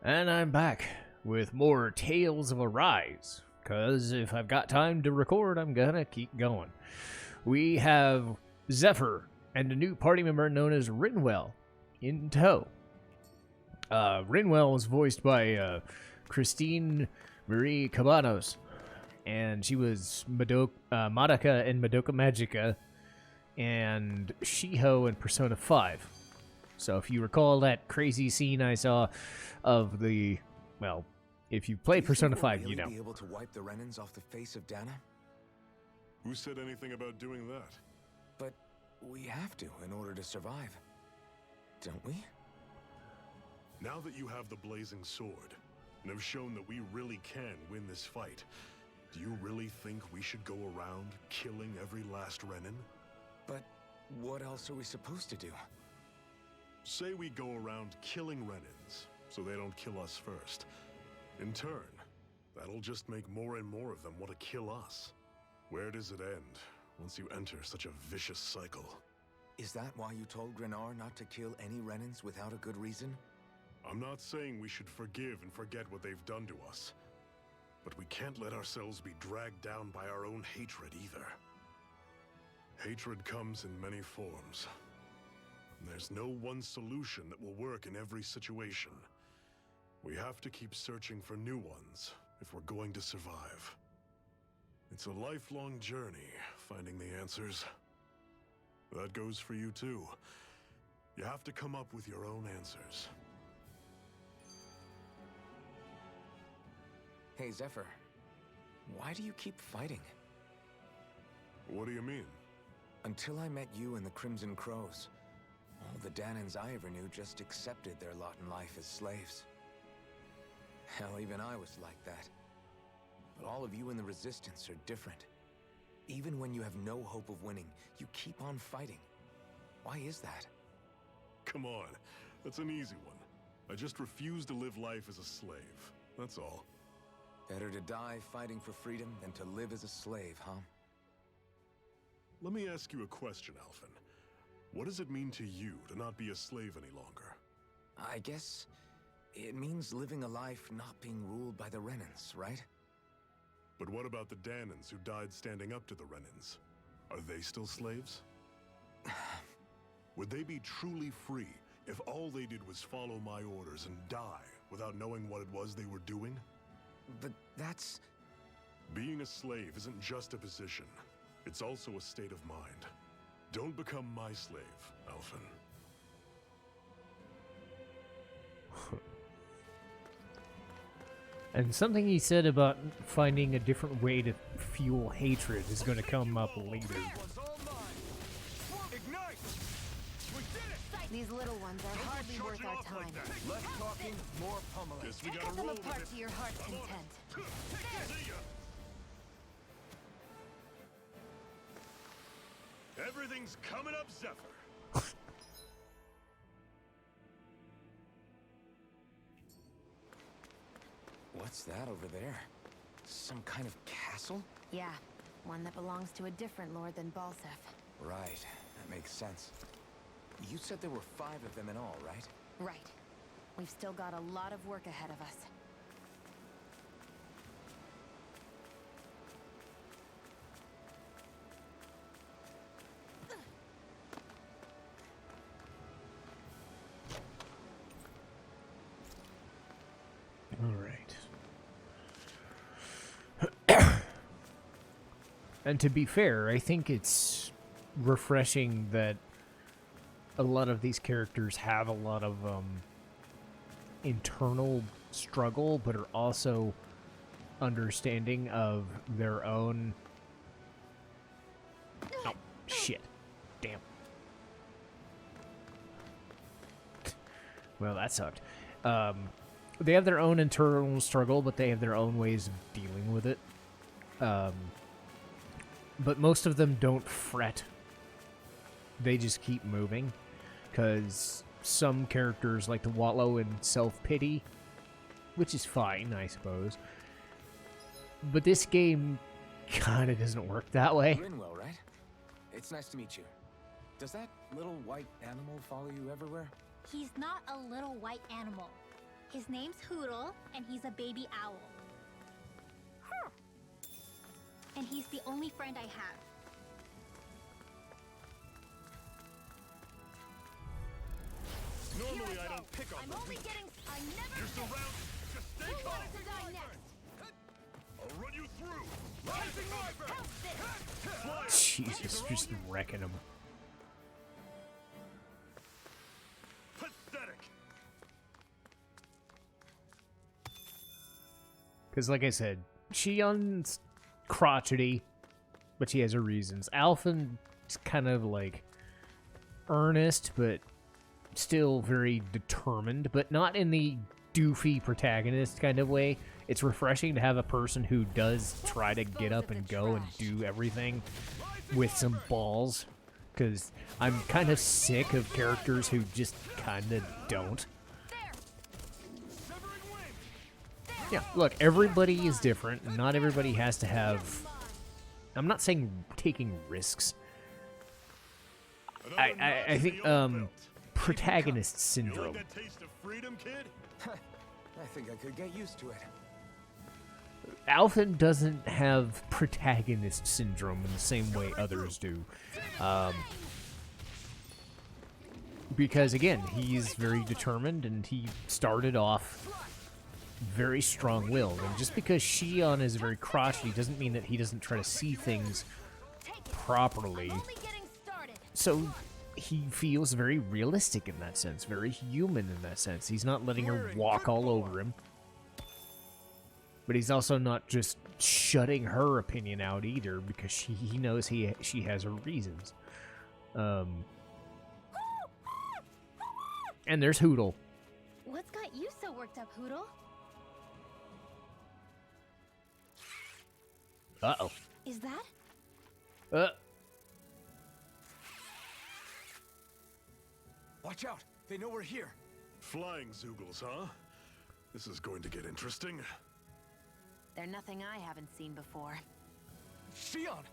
And I'm back with more Tales of Arise, because if I've got time to record, I'm gonna keep going. We have Zephyr and a new party member known as Rinwell in tow. Rinwell was voiced by Christine Marie Cabanos, and she was Madoka in Madoka Magica and Shiho in Persona 5. So if you recall that crazy scene I saw of the, well, if you play Persona 5, you know. Be able to wipe the Renans off the face of Dana? Who said anything about doing that? But we have to in order to survive, don't we? Now that you have the blazing sword, and have shown that we really can win this fight, do you really think we should go around killing every last Renan? But what else are we supposed to do? Say we go around killing Renans, so they don't kill us first. In turn, that'll just make more and more of them want to kill us. Where does it end, once you enter such a vicious cycle? Is that why you told Grenar not to kill any Renans without a good reason? I'm not saying we should forgive and forget what they've done to us. But we can't let ourselves be dragged down by our own hatred either. Hatred comes in many forms. There's no one solution that will work in every situation. We have to keep searching for new ones if we're going to survive. It's a lifelong journey, finding the answers. That goes for you too. You have to come up with your own answers. Hey, Zephyr. Why do you keep fighting? What do you mean? Until I met you and the Crimson Crows, all the Danans I ever knew just accepted their lot in life as slaves. Hell, even I was like that. But all of you in the Resistance are different. Even when you have no hope of winning, you keep on fighting. Why is that? Come on, that's an easy one. I just refuse to live life as a slave, that's all. Better to die fighting for freedom than to live as a slave, huh? Let me ask you a question, Ulvhan. What does it mean to you to not be a slave any longer? I guess it means living a life not being ruled by the Renans, right? But what about the Danans who died standing up to the Renans? Are they still slaves? Would they be truly free if all they did was follow my orders and die without knowing what it was they were doing? But that's... Being a slave isn't just a position. It's also a state of mind. Don't become my slave, Ulvhan. And something he said about finding a different way to fuel hatred is going to come up later. These little ones are hardly worth our time. Less talking, more pummeling. Guess we Cut gotta them roll apart with to it. your heart's content. See ya. Everything's coming up, Zephyr. What's that over there? Some kind of castle? Yeah, one that belongs to a different lord than Balsef. Right, that makes sense. You said there were 5 of them in all, right? Right. We've still got a lot of work ahead of us. All right. And to be fair, I think it's refreshing that a lot of these characters have a lot of internal struggle, but are also understanding of their own... Oh, shit. Damn. Well, that sucked. They have their own internal struggle, but they have their own ways of dealing with it. But most of them don't fret. They just keep moving. Because some characters like to wallow in self-pity, which is fine, I suppose. But this game kind of doesn't work that way. Rinwell, right? It's nice to meet you. Does that little white animal follow you everywhere? He's not a little white animal. His name's Hoodle, and he's a baby owl. And he's the only friend I have. Normally I don't pick on I'm the only weak. getting. I never. You're surrounded. Just stay Who calm. wants to die next? I'll run you through. Rising River. Help this! Jesus, just wrecking him. Pathetic. Because, like I said, Shion's crotchety, but she has her reasons. Ulvhan's kind of like earnest, but still very determined, but not in the doofy protagonist kind of way. It's refreshing to have a person who does try to get up and go and do everything with some balls, because I'm kind of sick of characters who just kind of don't. Yeah, look, everybody is different, and not everybody has to have... I'm not saying taking risks. I think, protagonist syndrome. That taste of freedom, kid? I think I could get used to it. Ulvhan doesn't have protagonist syndrome in the same way others do. Because, again, he's very determined, and he started off very strong-willed. And just because Shion is very crotchety doesn't mean that he doesn't try to see things properly. So he feels very realistic in that sense, very human in that sense. He's not letting her walk all over him. But he's also not just shutting her opinion out either, because he knows she has her reasons. And there's Hoodle. What's got you so worked up, Hoodle? Uh-oh. Is that? Watch out! They know we're here. Flying Zoogles, huh? This is going to get interesting. They're nothing I haven't seen before. Shion!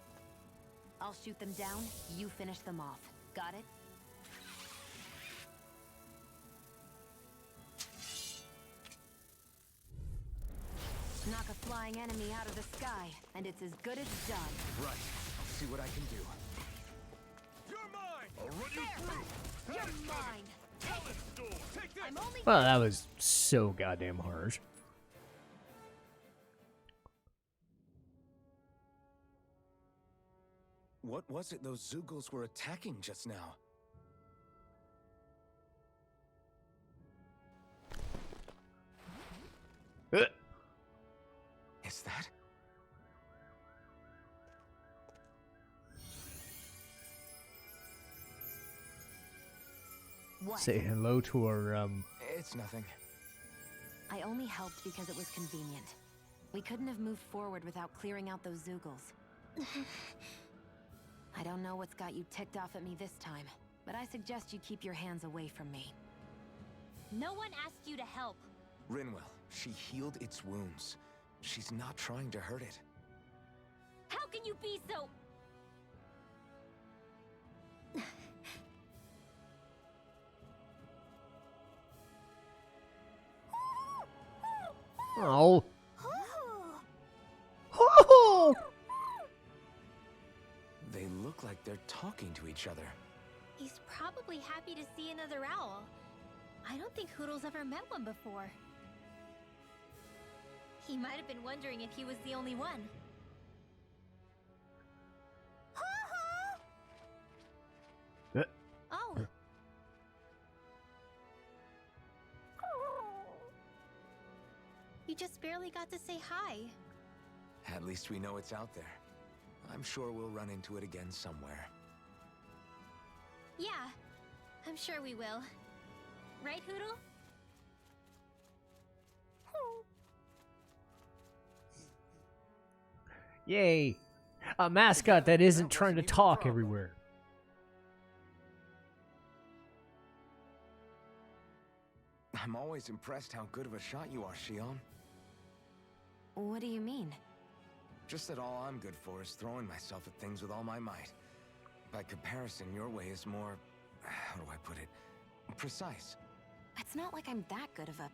I'll shoot them down, you finish them off. Got it? Knock a flying enemy out of the sky, and it's as good as done. Right. I'll see what I can do. You're mine! I'll run you through. You're mine! Talent storm. Take this! I'm only Well, that was so goddamn harsh. What was it those Zoogles were attacking just now? Is that? What? Say hello to our, It's nothing. I only helped because it was convenient. We couldn't have moved forward without clearing out those Zoogles. I don't know what's got you ticked off at me this time, but I suggest you keep your hands away from me. No one asked you to help. Rinwell, she healed its wounds. She's not trying to hurt it. How can you be so... oh. Oh. They look like they're talking to each other. He's probably happy to see another owl. I don't think Hoodle's ever met one before. He might have been wondering if he was the only one. Oh. You just barely got to say hi. At least we know it's out there. I'm sure we'll run into it again somewhere. Yeah, I'm sure we will. Right, Hoodle? Yay. A mascot that isn't trying to talk everywhere. I'm always impressed how good of a shot you are, Shion. What do you mean? Just that all I'm good for is throwing myself at things with all my might. By comparison, your way is more... how do I put it? Precise. It's not like I'm that good of a...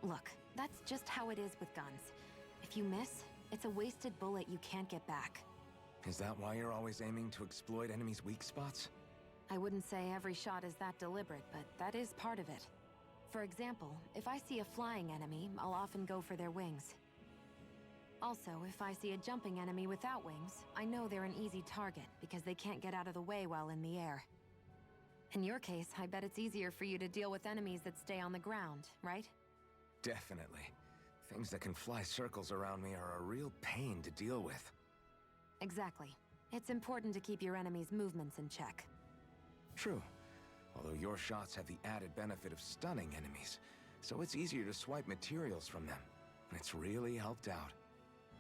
Look, that's just how it is with guns. If you miss, it's a wasted bullet you can't get back. Is that why you're always aiming to exploit enemies' weak spots? I wouldn't say every shot is that deliberate, but that is part of it. For example, if I see a flying enemy, I'll often go for their wings. Also, if I see a jumping enemy without wings, I know they're an easy target because they can't get out of the way while in the air. In your case, I bet it's easier for you to deal with enemies that stay on the ground, right? Definitely. Things that can fly circles around me are a real pain to deal with. Exactly. It's important to keep your enemy's movements in check. True. Although your shots have the added benefit of stunning enemies, so it's easier to swipe materials from them. It's really helped out.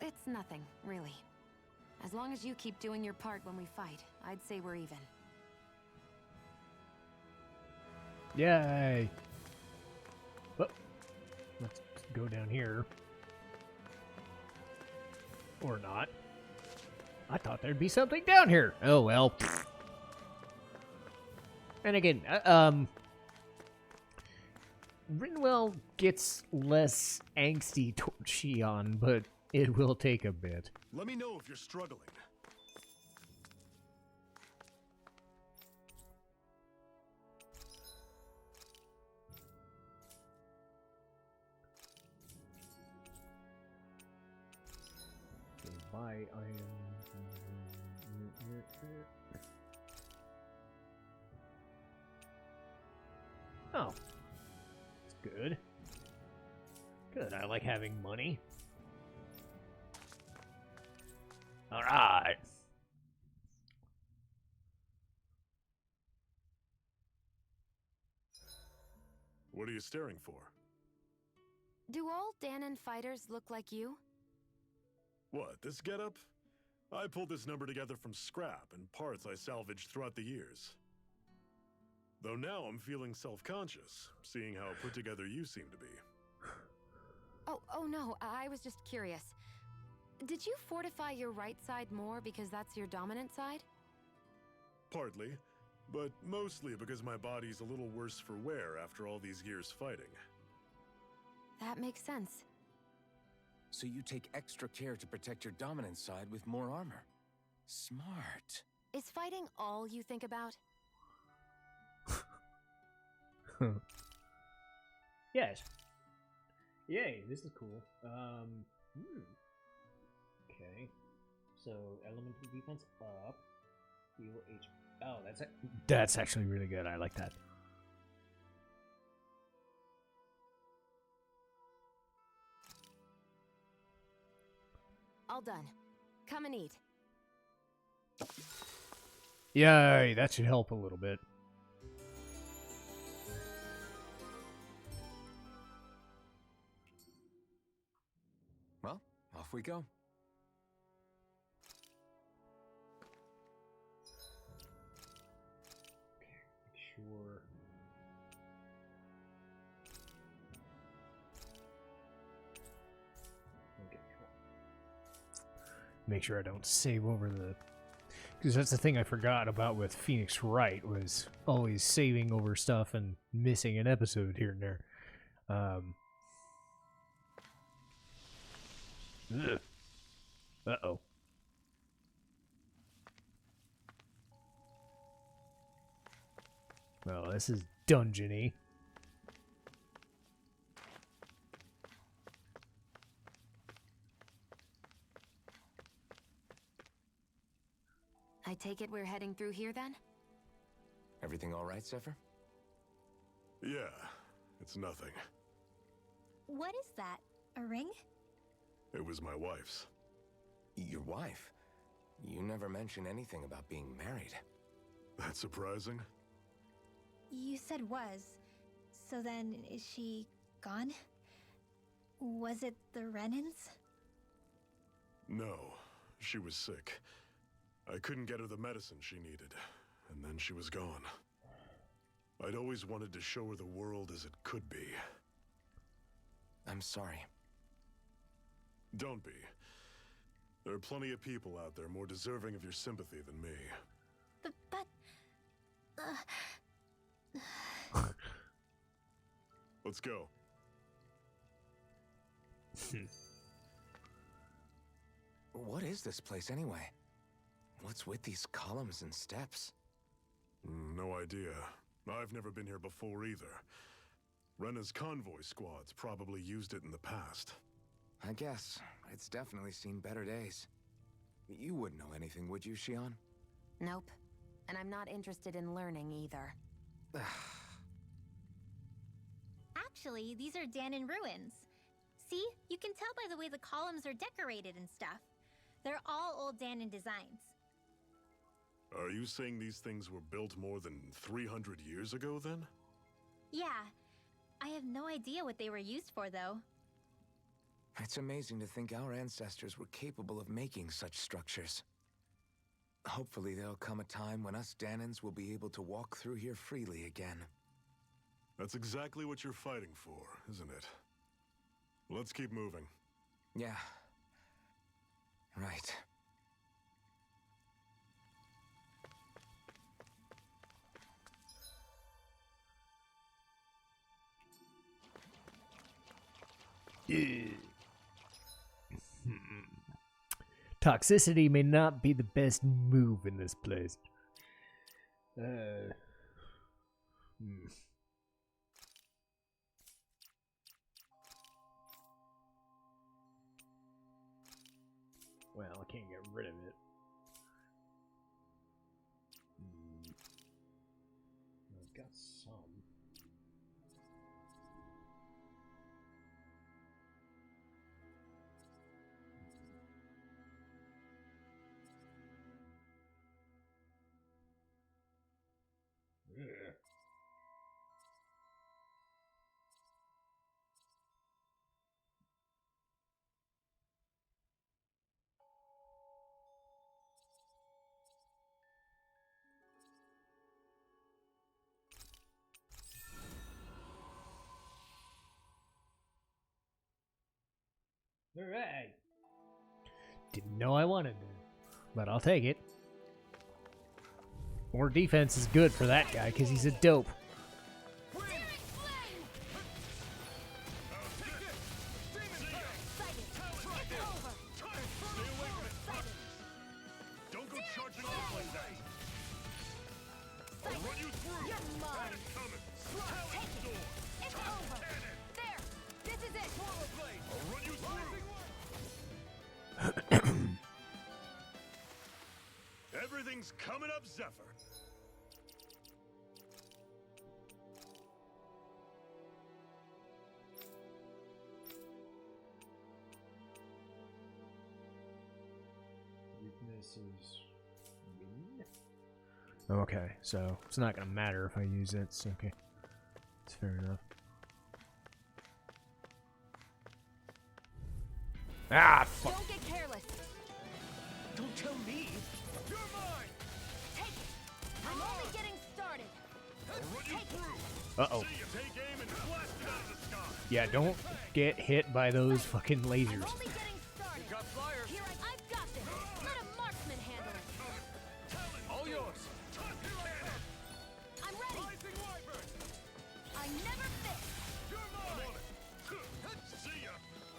It's nothing, really. As long as you keep doing your part when we fight, I'd say we're even. Yay! Well, let's go down here. Or not. I thought there'd be something down here. Oh, well. And again, Rinwell gets less angsty towards Shion, but it will take a bit. Let me know if you're struggling. Buy iron. Oh. That's good. Good, I like having money. Alright. What are you staring for? Do all Danon fighters look like you? What, this getup? I pulled this number together from scrap and parts I salvaged throughout the years. Though now I'm feeling self-conscious, seeing how put together you seem to be. Oh no, I was just curious. Did you fortify your right side more because that's your dominant side? Partly, but mostly because my body's a little worse for wear after all these years fighting. That makes sense. So you take extra care to protect your dominant side with more armor. Smart. Is fighting all you think about? Yes. Yay, this is cool. Okay. So, elemental defense up. Heal HP. Oh, that's actually really good. I like that. All done. Come and eat. Yay, that should help a little bit. Well, off we go. Sure. Okay, cool. Make sure I don't save over the... Because that's the thing I forgot about with Phoenix Wright, was always saving over stuff and missing an episode here and there. Uh-oh. Well, this is dungeony. I take it we're heading through here then? Everything all right, Zephyr? Yeah, it's nothing. What is that? A ring? It was my wife's. Your wife? You never mention anything about being married. That's surprising? You said was. So then, is she gone? Was it the Renans? No, she was sick. I couldn't get her the medicine she needed, and then she was gone. I'd always wanted to show her the world as it could be. I'm sorry. Don't be. There are plenty of people out there more deserving of your sympathy than me. But... Let's go. What is this place anyway? What's with these columns and steps? No idea. I've never been here before either. Rena's convoy squads probably used it in the past. I guess. It's definitely seen better days. You wouldn't know anything, would you, Shion? Nope. And I'm not interested in learning either. Actually, these are Danon ruins. See? You can tell by the way the columns are decorated and stuff. They're all old Danon designs. Are you saying these things were built more than 300 years ago, then? Yeah. I have no idea what they were used for, though. It's amazing to think our ancestors were capable of making such structures. Hopefully there'll come a time when us Danons will be able to walk through here freely again. That's exactly what you're fighting for, isn't it? Let's keep moving. Yeah. Right. Toxicity may not be the best move in this place. Well, I can't get rid of it. I've got some. Alright. Didn't know I wanted that, but I'll take it. More defense is good for that guy because he's a dope. Don't go charging off like that. I'll run you through. You're mine. Coming. Take it. It's over. There. This is it. I'll run you through. Everything's coming up, Zephyr. Weakness is wind. Okay, so it's not gonna matter if I use it. It's okay. It's fair enough. Ah, fuck. Don't get careless. Don't tell me! You're mine. Take it. I'm only getting started. I'll run you through. Uh-oh. See you take aim and blast it out of the sky. Yeah, don't get hit by those fucking I'm lasers. only getting started. Got flyers! Here, I've got this. Let a marksman handle it. All yours! I'm ready. I never miss. You're mine. I'm on it. See ya.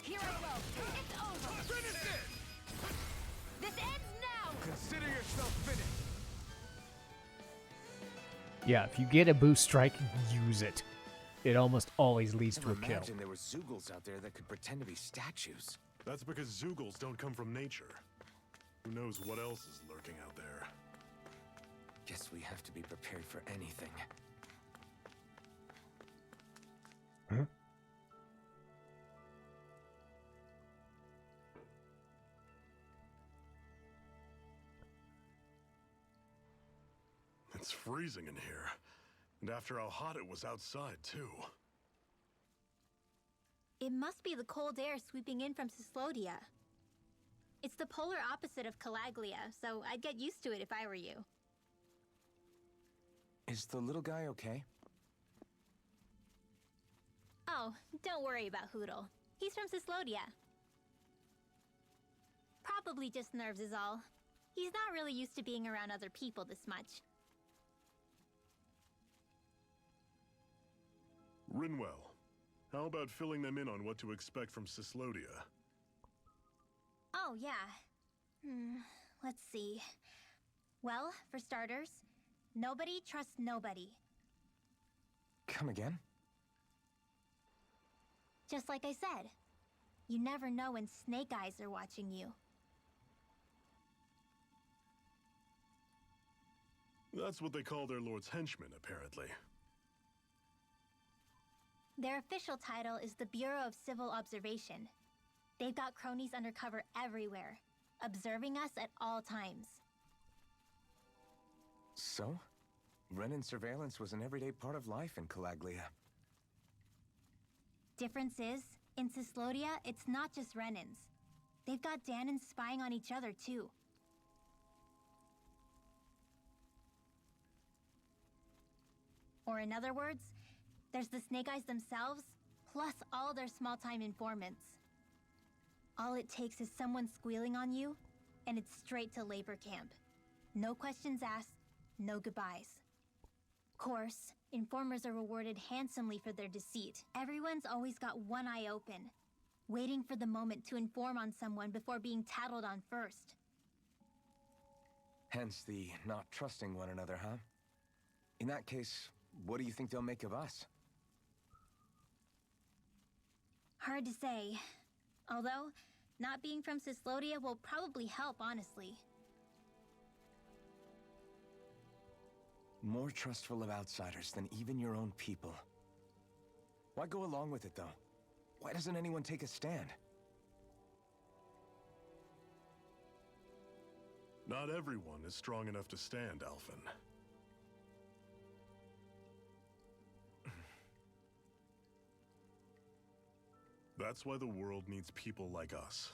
Here I go. It's over. Finish it. This ends now. Consider yourself finished! Yeah, if you get a boost strike, use it. It almost always leads to Never a kill. imagined there were Zeugles out there that could pretend to be statues. That's because Zeugles don't come from nature. Who knows what else is lurking out there? Guess we have to be prepared for anything. Huh? It's freezing in here. And after how hot it was outside, too. It must be the cold air sweeping in from Cyslodia. It's the polar opposite of Calaglia, so I'd get used to it if I were you. Is the little guy okay? Oh, don't worry about Hootle. He's from Cyslodia. Probably just nerves is all. He's not really used to being around other people this much. Rinwell, How about filling them in on what to expect from Cyslodia? Oh, yeah. Let's see. Well, for starters, nobody trusts nobody. Come again? Just like I said, you never know when Snake Eyes are watching you. That's what they call their lord's henchmen, apparently. Their official title is the Bureau of Civil Observation. They've got cronies undercover everywhere, observing us at all times. So? Renin surveillance was an everyday part of life in Calaglia. Difference is, in Cyslodia, it's not just Renins. They've got Danins spying on each other, too. Or in other words, there's the Snake Eyes themselves, plus all their small-time informants. All it takes is someone squealing on you, and it's straight to labor camp. No questions asked, no goodbyes. Of course, informers are rewarded handsomely for their deceit. Everyone's always got one eye open, waiting for the moment to inform on someone before being tattled on first. Hence the not trusting one another, huh? In that case, what do you think they'll make of us? Hard to say. Although, not being from Cyslodia will probably help, honestly. More trustful of outsiders than even your own people. Why go along with it, though? Why doesn't anyone take a stand? Not everyone is strong enough to stand, Ulvhan. That's why the world needs people like us.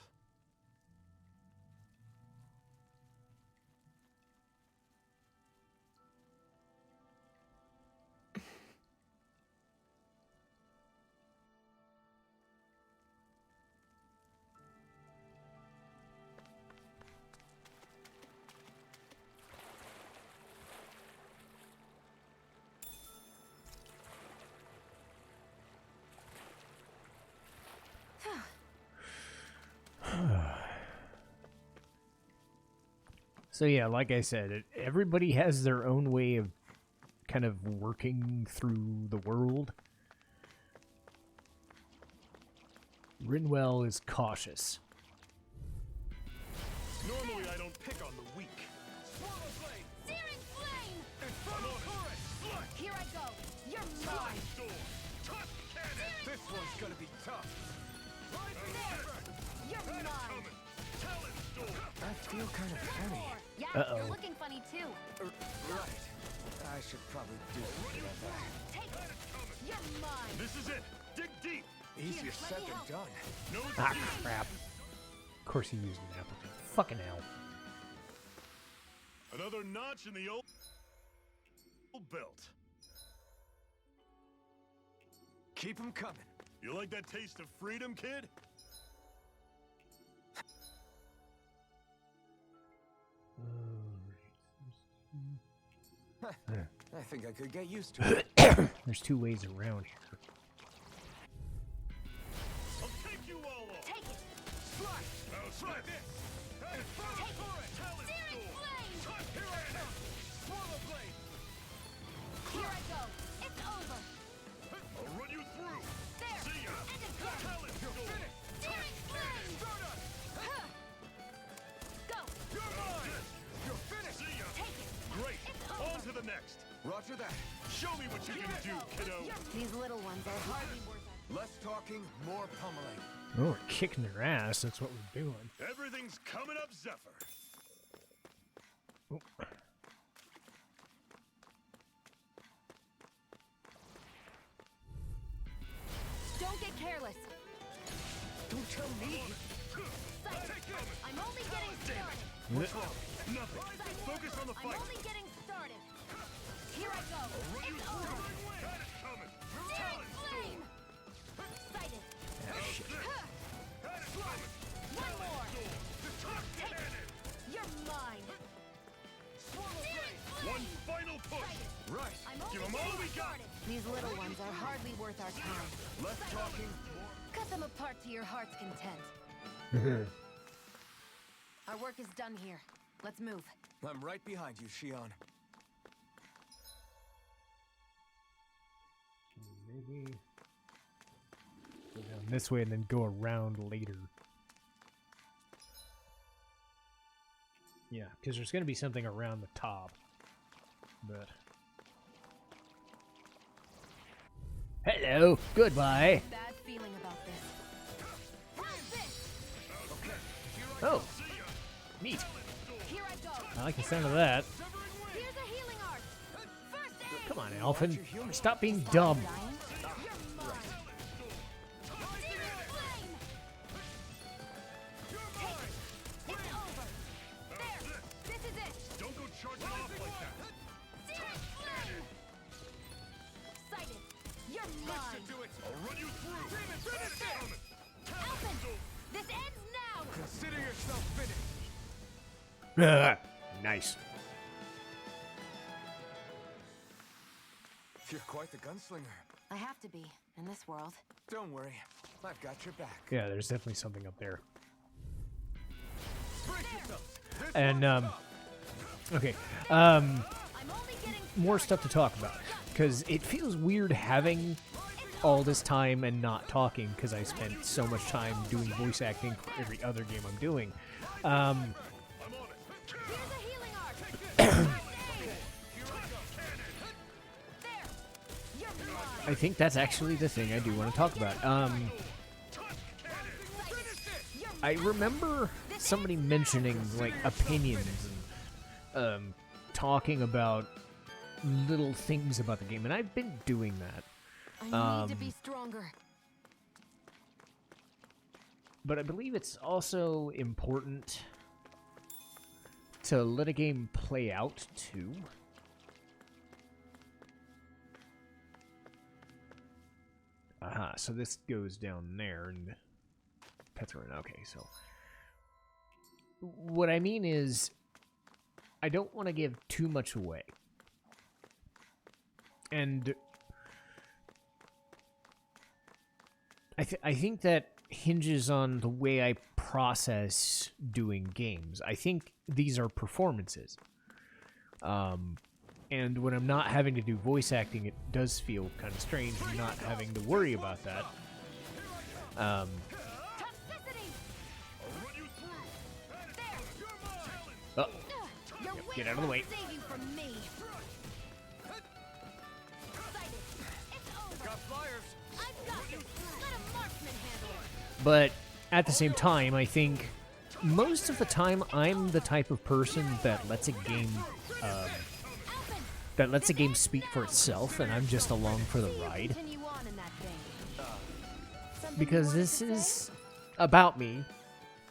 So yeah, like I said, everybody has their own way of kind of working through the world. Rinwell is cautious. Normally I don't pick on the weak. Searing flame! Here I go! You're mine! This one's gonna be tough. You're mine! I feel kind of funny. Yeah, you're looking funny too. Right. I should probably do something about that. Take it! You're mine! This is it! Dig deep! Easier said than done. No Ah, crap. Of course he used an apple. Fucking hell. Another notch in the old belt. Keep 'em coming. You like that taste of freedom, kid? I think I could get used to it. There's two ways around here. I'll take you all off! Take it! Now try this! Searing flame! Here I come! Swallow blade! Here I go! It's over! I'll run you through! There! See ya! And it's gone! Talent storm! Searing flame! Huh. Go! You're mine! You're finished! See ya! Take it! Great! It's On over! to the next! Roger that. Show me what you can do, kiddo! These little ones are hardly worth it. Less talking, more pummeling. Oh, we're kicking their ass. That's what we're doing. Everything's coming up, Zephyr! Oh. Don't get careless! Don't tell me. I'm only getting started! Nothing! Focus on the I'm fight! only getting started! Here I go! It's over! Got it coming! Searing flame! Sighted! One more! Take it! You're mine! Searing flame! One final push! Right. I'm only Give 'em all getting we got. started! These These little ones are hardly worth our time. Less talking. Cut them apart to your heart's content. Our work is done here. Let's move. I'm right behind you, Shion. Maybe go down this way and then go around later. Yeah, because there's going to be something around the top. But hello, goodbye. Bad feeling about this. Oh, neat. Here I go. I like the sound of that. Here's a healing art. First aid. Come on, Ulvhan. Stop being dumb. Dying? You're mine. Zero flame. Take it. It's over. There. This is it. Don't go charging off like that. Zero flame. Sighted. You're mine. I'll run you through. Ulvhan, this ends now. Consider yourself finished. Nice. You're quite the gunslinger. I have to be in this world. Don't worry, I've got your back. Yeah, there's definitely something up there. Brace yourself. And okay, I'm only getting more stuff to talk about because it feels weird having all this time and not talking because I spent so much time doing voice acting for every other game I'm doing. Here's a healing art. There. You're mine. I think that's actually the thing I do want to talk about. I remember somebody mentioning like opinions and talking about little things about the game, and I've been doing that. I need to be stronger. But I believe it's also important to let a game play out too. Aha, so this goes down there and pets are in. Okay, so what I mean is I don't want to give too much away. And I think that hinges on the way I process doing games. I think these are performances. And when I'm not having to do voice acting, it does feel kind of strange not having to worry about that. Oh, get out of the way. Save you from me. Got flyers. I've got this. Let a marksman handle it. But at the same time, I think most of the time I'm the type of person that lets a game speak for itself, and I'm just along for the ride. Continue on in that vein. Because this is about me.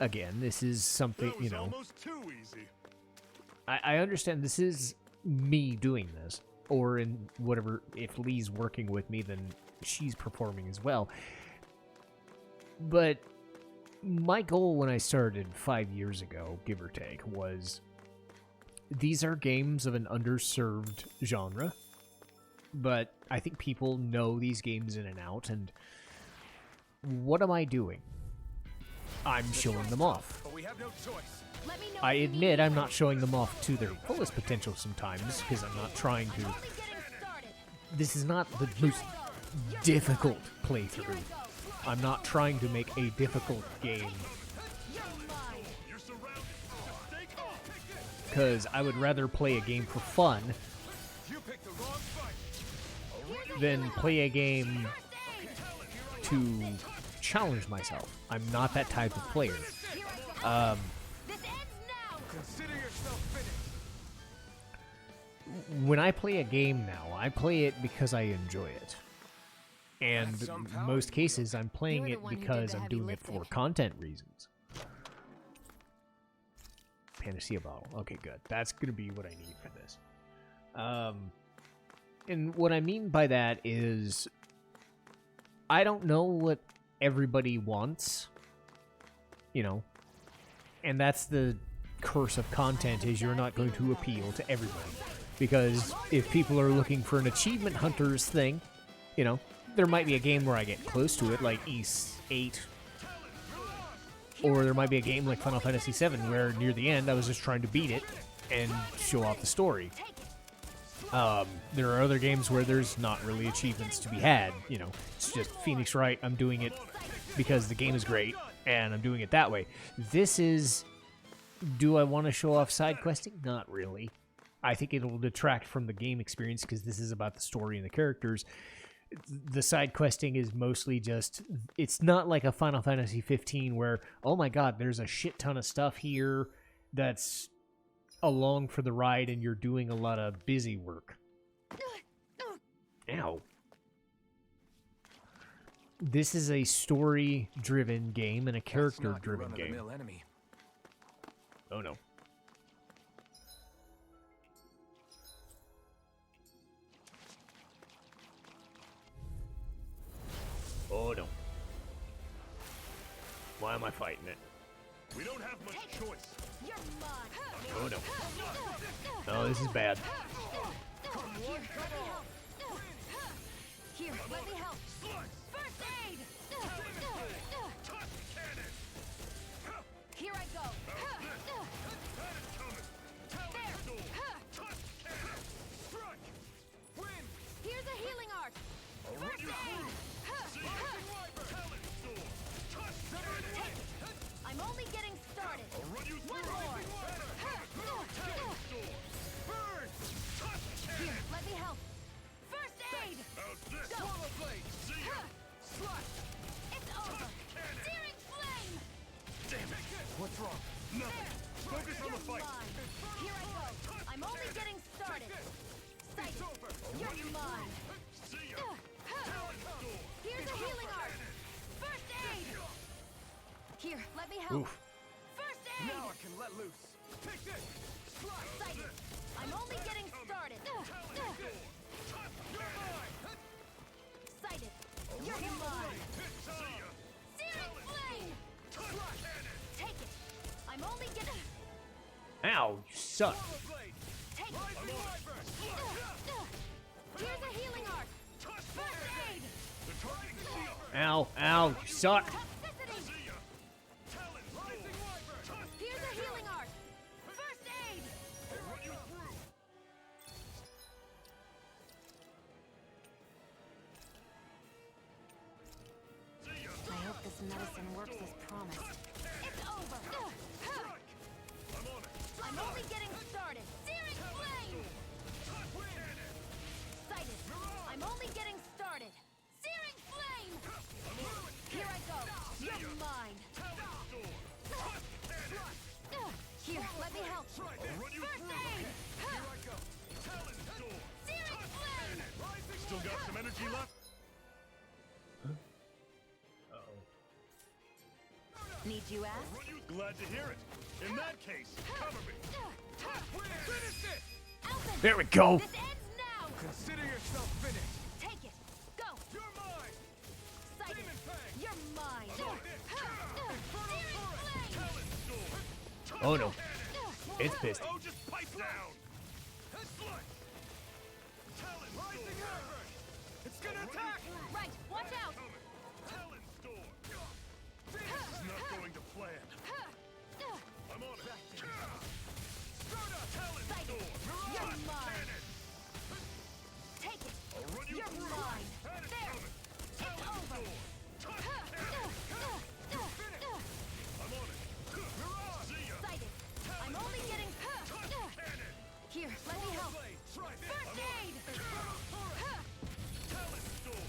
Again, this is something, That was you know, almost too easy. I understand this is me doing this. Or in whatever, if Lee's working with me, then she's performing as well. But my goal when I started 5 years ago, give or take, was these are games of an underserved genre. But I think people know these games in and out, and what am I doing? I'm showing them off. But we have no choice. Let me know I if you admit need I'm not showing them off to their fullest potential sometimes, because I'm not trying to... only getting started. This is not the most difficult playthrough. I'm not trying to make a difficult game, You're mine. You're surrounded. Stay calm. because I would rather play a game for fun You picked the wrong fight. than play a game to challenge myself. I'm not that type of player. This ends now. Consider yourself finished. When I play a game now, I play it because I enjoy it. And in most cases, I'm playing You're it the one who did because the I'm heavy doing it for lifting. content reasons. Panacea bottle. Okay, good. That's going to be what I need for this. And what I mean by that is I don't know what everybody wants, you know, and that's the curse of content, is you're not going to appeal to everybody. Because if people are looking for an achievement hunters thing, You know, there might be a game where I get close to it, like East 8. Or there might be a game like Final Fantasy VII where near the end I was just trying to beat it and show off the story. There are other games where there's not really achievements to be had. You know, it's just Phoenix Wright, I'm doing it because the game is great, and I'm doing it that way. This is... Do I want to show off side questing? Not really. I think it'll detract from the game experience because this is about the story and the characters. The side questing is mostly just... It's not like a Final Fantasy 15 where, oh my god, there's a shit ton of stuff here that's along for the ride and you're doing a lot of busy work. Ow. This is a story-driven game and a character-driven game. Enemy. Oh no. Oh no. Why am I fighting it? We don't have much choice. Oh no. Oh, this is bad. Here, let me help. First aid! Here I go. Here's a healing arc. First aid! I'm only getting started. One more. Here, let me help. First aid! Go! It's over. Searing flame! What's wrong? Nothing. Focus on the fight. Here I go. I'm only getting started. Sight. You're mine. Here's a healing arc. First aid. Here, let me help. Oof. First aid. Now I can let loose. Take this. Sighted. I'm only getting started. Sighted. You're mine. Searing flame. Take it. I'm only getting... Ow, you suck. Take it. Here's a healing arc. First aid. Ow, ow, you suck. Toxicity. Here's a healing arc. First aid. I hope this medicine works as promised. It's over. I'm only getting started. Searing flame. Sighted. I'm only getting started. Searing flame. Here I go. You're mine. Here, let me help. First aid. Searing flame. Still got some energy left? Need you ask? Glad to hear it. In that case, cover me. Finish it! Alvin, There we go. this ends now. Consider yourself finished. Take it. Go. You're mine. Sighted. Demon Fang. You're mine. Infernal Searing Torrent. flame. Oh no. It's pissed. Oh, just pipe down. Slice. Talon Rising Storm. Iron. It's gonna attack. Right, watch out. Talon Storm. This is not going to plan. I'm on it. Talon Sighted. Storm. You're mine. Take it. I'll run you You're through. mine. Had it There. coming. It's over. I'm on it. See ya. Sighted. I'm only getting... Here, let me help. Try this. First aid. Talon Storm.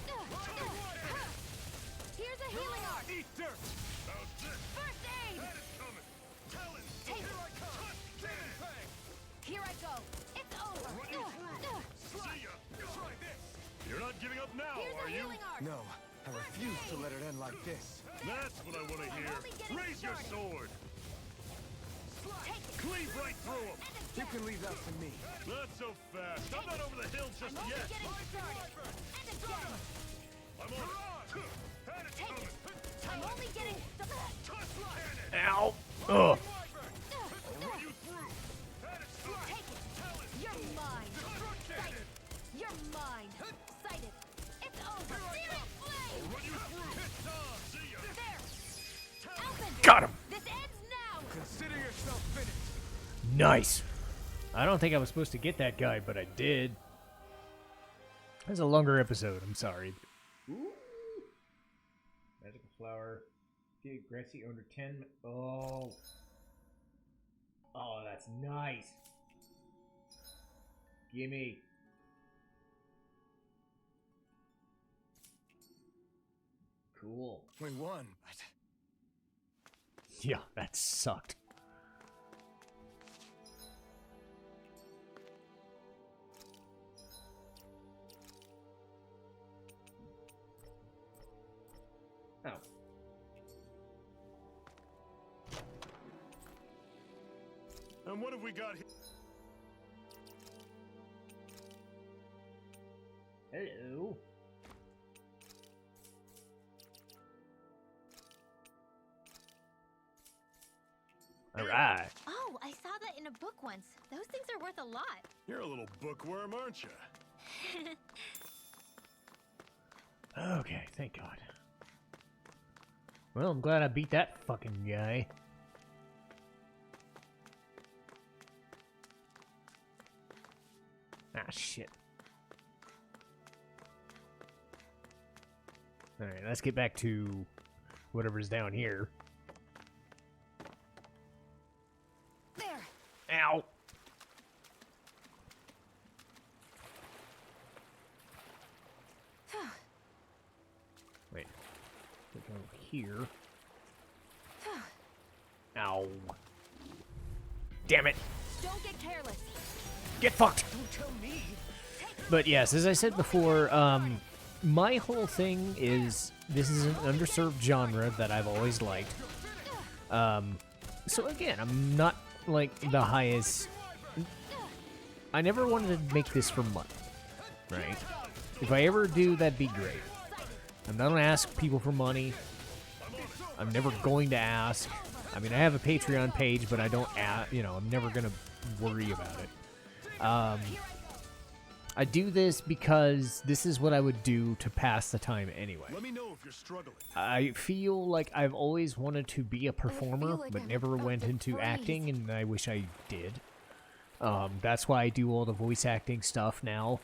Here's a healing arc. Eat dirt. How's this? First aid. Had it coming. Talon Take Storm. it. Demon Fang. Here I go. It's over. Run you through. See ya. Try this. You're not giving up now, Here's are a you? healing arc. No, I refuse to let it end like this. That's what I want to hear. only getting Raise your started. sword. Take it. Cleave right through him. And You again. can leave that to me. Not so fast. I'm not over the hill just I'm only yet. getting started. And again. I'm on it. Had it Take coming. it. I'm only getting started. Cannon. Ow. Ugh. I'll run you through. Had it coming. Take it. You're mine. Sighted. You're mine. Sighted. It's over. Got him! This ends now! Consider yourself finished. Nice. I don't think I was supposed to get that guy, but I did. It was a longer episode. I'm sorry. Ooh. Magical flower. Grassy under 10. Oh. Oh, that's nice. Gimme. Cool. We won, but Yeah, that sucked. Oh. And what have we got here? Hello. All right. Oh, I saw that in a book once. Those things are worth a lot. You're a little bookworm, aren't you? Okay, thank God. Well, I'm glad I beat that fucking guy. Ah, shit. Alright, let's get back to whatever's down here. There! Ow! Wait. Click over here. Ow. Damn it! Don't get careless! Get fucked! don't tell me. But yes, as I said before, my whole thing is this is an underserved genre that I've always liked. So again, I'm not like the highest. I never wanted to make this for money, right? If I ever do, that'd be great. I'm not gonna ask people for money. I'm never going to ask. I mean, I have a Patreon page, but I don't ask. You know, I'm never gonna worry about it. I do this because this is what I would do to pass the time anyway. Let me know if you're struggling. I feel like I've always wanted to be a performer, like but I'm never about went to into freeze. acting, and I wish I did. That's why I do all the voice acting stuff now,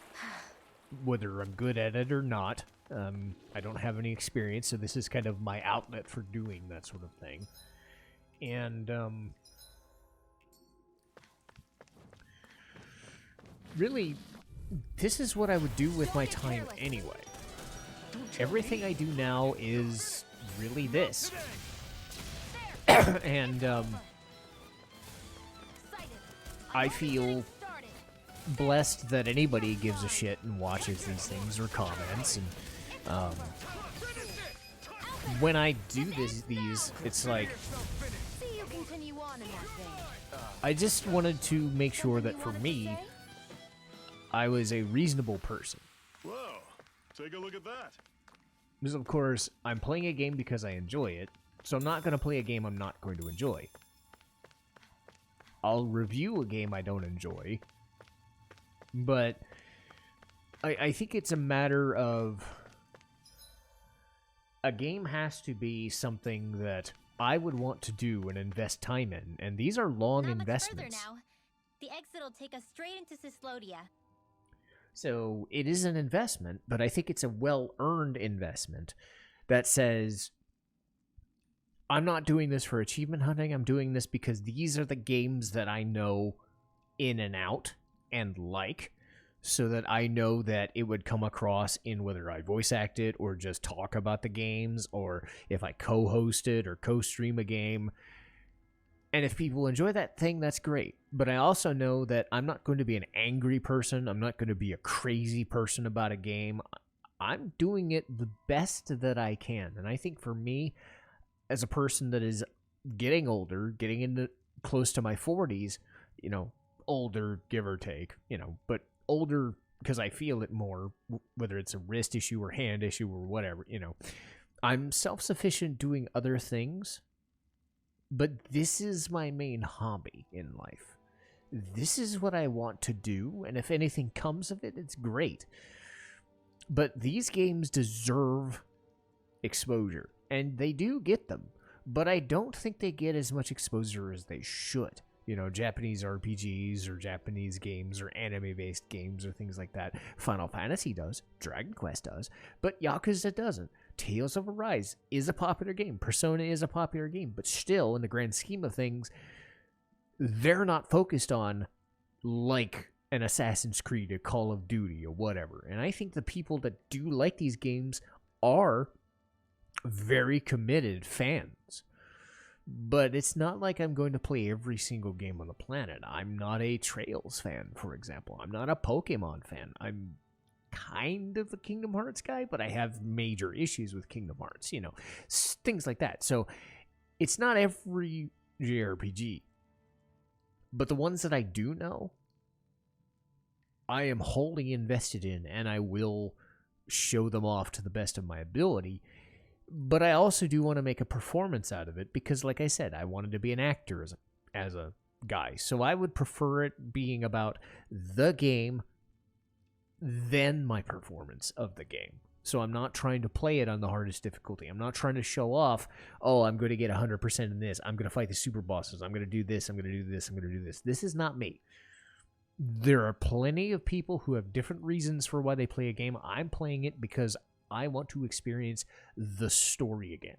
whether I'm good at it or not. I don't have any experience, so this is kind of my outlet for doing that sort of thing. And, really, this is what I would do with my time anyway. Everything I do now is really this. And, I feel blessed that anybody gives a shit and watches these things or comments. And, when I do these, it's like, See you continue on in that vein. I just wanted to make sure that for me, I was a reasonable person. Whoa, take a look at that. Because, of course, I'm playing a game because I enjoy it, so I'm not going to play a game I'm not going to enjoy. I'll review a game I don't enjoy, but I think it's a matter of a game has to be something that I would want to do and invest time in, and these are long Not much investments. further now. The exit will take us straight into Cyslodia. So it is an investment, but I think it's a well-earned investment that says, I'm not doing this for achievement hunting, I'm doing this because these are the games that I know in and out and like, so that I know that it would come across in whether I voice act it or just talk about the games, or if I co-host it or co-stream a game. And if people enjoy that thing, that's great. But I also know that I'm not going to be an angry person. I'm not going to be a crazy person about a game. I'm doing it the best that I can. And I think for me, as a person that is getting older, getting into close to my 40s, you know, older, give or take, you know, but older because I feel it more, whether it's a wrist issue or hand issue or whatever, you know, I'm self-sufficient doing other things. But this is my main hobby in life. This is what I want to do, and if anything comes of it, it's great. But these games deserve exposure, and they do get them. but I don't think they get as much exposure as they should. You know, Japanese RPGs or Japanese games or anime-based games or things like that. Final Fantasy does, Dragon Quest does, but Yakuza doesn't. Tales of Arise is a popular game. Persona is a popular game, but still, in the grand scheme of things, they're not focused on like an Assassin's Creed, a Call of Duty, or whatever. And I think the people that do like these games are very committed fans. But it's not like I'm going to play every single game on the planet. I'm not a Trails fan, for example. I'm not a Pokemon fan. I'm kind of a Kingdom Hearts guy, but I have major issues with Kingdom Hearts, you know, things like that. So it's not every JRPG. But the ones that I do know, I am wholly invested in, and I will show them off to the best of my ability. But I also do want to make a performance out of it because, like I said, I wanted to be an actor as a guy. So I would prefer it being about the game than my performance of the game. So I'm not trying to play it on the hardest difficulty. I'm not trying to show off, oh, I'm going to get 100% in this. I'm going to fight the super bosses. I'm going to do this. I'm going to do this. I'm going to do this. This is not me. There are plenty of people who have different reasons for why they play a game. I'm playing it because I want to experience the story again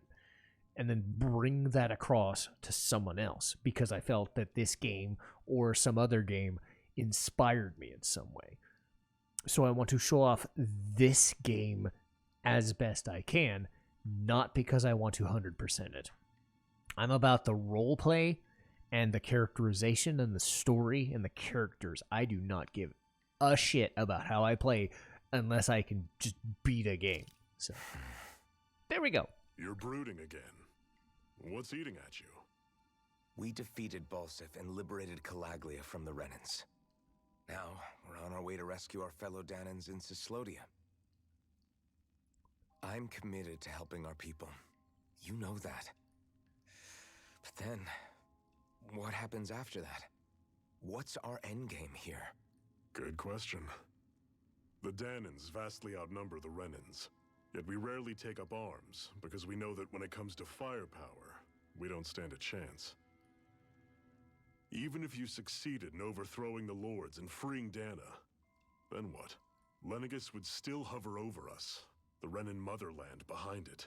and then bring that across to someone else because I felt that this game or some other game inspired me in some way. So I want to show off this game as best I can, not because I want to 100% it. I'm about the role play and the characterization and the story and the characters. I do not give a shit about how I play unless I can just beat a game. So, there we go. You're brooding again. What's eating at you? We defeated Balsif and liberated Calaglia from the Renans. Now, we're on our way to rescue our fellow Danans in Cyslodia. I'm committed to helping our people. You know that. But then, what happens after that? What's our endgame here? Good question. The Danans vastly outnumber the Renans, yet we rarely take up arms because we know that when it comes to firepower, we don't stand a chance. Even if you succeeded in overthrowing the Lords and freeing Dana, then what? Lenegis would still hover over us, the Renan motherland behind it.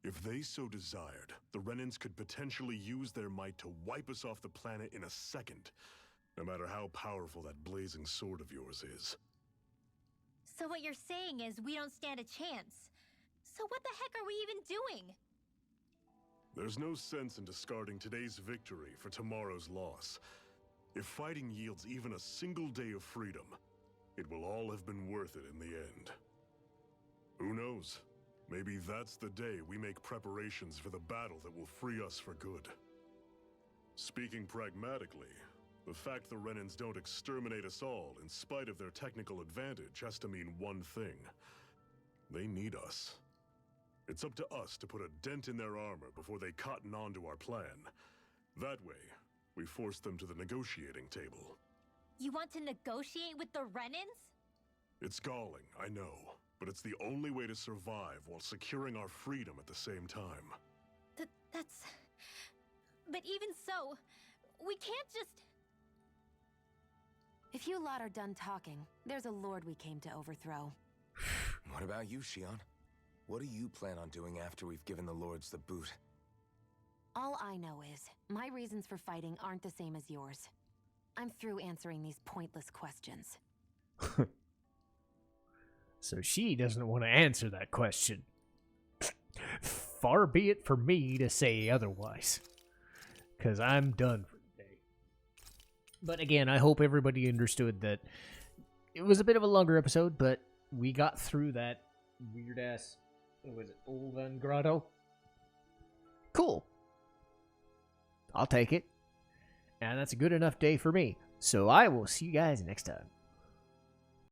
If they so desired, the Renans could potentially use their might to wipe us off the planet in a second, no matter how powerful that blazing sword of yours is. So what you're saying is we don't stand a chance. So what the heck are we even doing? There's no sense in discarding today's victory for tomorrow's loss. If fighting yields even a single day of freedom, it will all have been worth it in the end. Who knows? Maybe that's the day we make preparations for the battle that will free us for good. Speaking pragmatically, the fact the Renans don't exterminate us all in spite of their technical advantage has to mean one thing. They need us. It's up to us to put a dent in their armor before they cotton on to our plan. That way, we force them to the negotiating table. You want to negotiate with the Renans? It's galling, I know, but it's the only way to survive while securing our freedom at the same time. That's... But even so, we can't just... If you lot are done talking, there's a lord we came to overthrow. What about you, Shion? What do you plan on doing after we've given the Lords the boot? All I know is, my reasons for fighting aren't the same as yours. I'm through answering these pointless questions. So she doesn't want to answer that question. Far be it for me to say otherwise. Because I'm done for the day. But again, I hope everybody understood that it was a bit of a longer episode, but we got through that weird-ass... What was it? Ulvhan Grottto? Cool. I'll take it. And that's a good enough day for me. So I will see you guys next time.